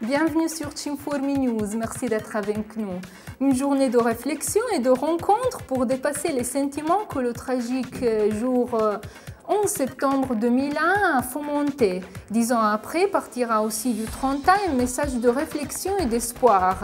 Bienvenue sur Cinformi News, merci d'être avec nous. Une journée de réflexion et de rencontre pour dépasser les sentiments que le tragique jour 11 septembre 2001 a fomenté. 10 ans après, partira aussi du 30 ans un message de réflexion et d'espoir.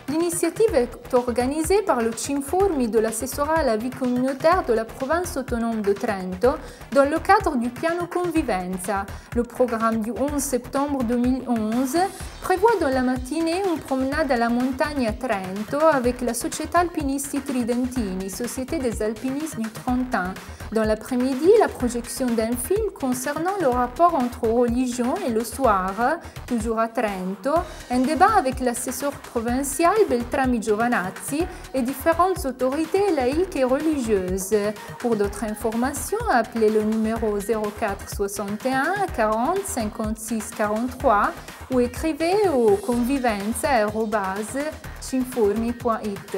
L'initiative est organisée par le Cinformi de l'assessorat à la vie communautaire de la province autonome de Trento dans le cadre du Piano Convivenza. Le programme du 11 septembre 2011 prévoit dans la matinée une promenade à la montagne à Trento avec la Società Alpinisti Tridentini, Société des alpinistes du Trentin. Dans l'après-midi, la projection d'un film concernant le rapport entre religion et le soir, toujours à Trento, un débat avec l'assesseur provincial Beltrami Giovanazzi et différentes autorités laïques et religieuses. Pour d'autres informations, appelez le numéro 04 61 40 56 43 ou écrivez au convivenza@cinformi.it.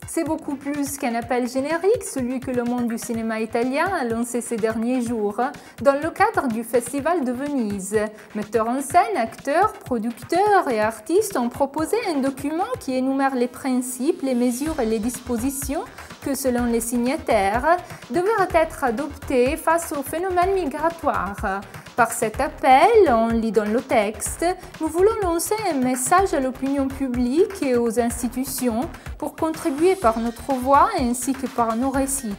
C'est beaucoup plus qu'un appel générique, celui que le monde du cinéma italien a lancé ces derniers jours dans le cadre du Festival de Venise. Metteurs en scène, acteurs, producteurs et artistes ont proposé un document qui énumère les principes, les mesures et les dispositions que, selon les signataires, devraient être adoptés face au phénomène migratoire. Par cet appel, on lit dans le texte, nous voulons lancer un message à l'opinion publique et aux institutions pour contribuer par notre voix ainsi que par nos récits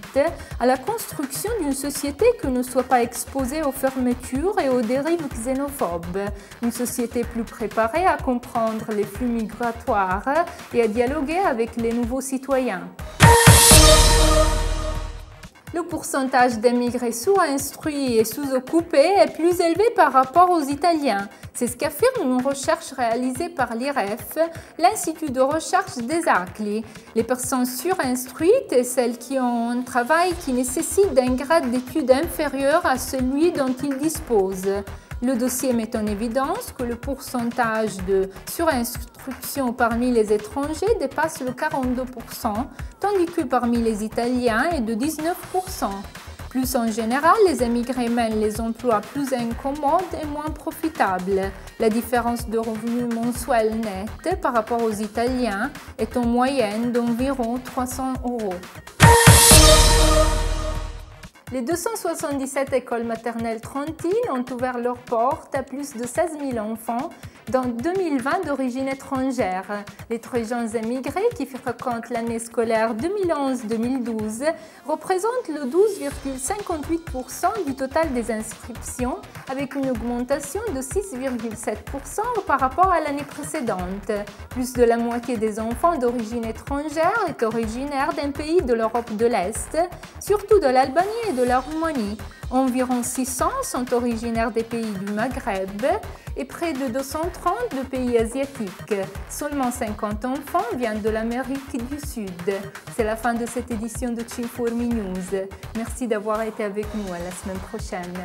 à la construction d'une société qui ne soit pas exposée aux fermetures et aux dérives xénophobes. Une société plus préparée à comprendre les flux migratoires et à dialoguer avec les nouveaux citoyens. Le pourcentage d'émigrés sous-instruits et sous-occupés est plus élevé par rapport aux Italiens. C'est ce qu'affirme une recherche réalisée par l'IREF, l'Institut de recherche des ACLI. Les personnes surinstruites et celles qui ont un travail qui nécessite un grade d'études inférieur à celui dont ils disposent. Le dossier met en évidence que le pourcentage de surinstruction parmi les étrangers dépasse le 42%, tandis que parmi les Italiens est de 19%. Plus en général, les émigrés mènent les emplois plus incommodes et moins profitables. La différence de revenus mensuels nets par rapport aux Italiens est en moyenne d'environ 300 €. Les 277 écoles maternelles trentines ont ouvert leurs portes à plus de 16 000 enfants dans 2020 d'origine étrangère. Les très jeunes émigrés qui fréquentent l'année scolaire 2011-2012 représentent le 12,58% du total des inscriptions, avec une augmentation de 6,7% par rapport à l'année précédente. Plus de la moitié des enfants d'origine étrangère est originaire d'un pays de l'Europe de l'Est, surtout de l'Albanie et de la Roumanie. Environ 600 sont originaires des pays du Maghreb et près de 230 de pays asiatiques. Seulement 50 enfants viennent de l'Amérique du Sud. C'est la fin de cette édition de Cinformi News. Merci d'avoir été avec nous. À la semaine prochaine.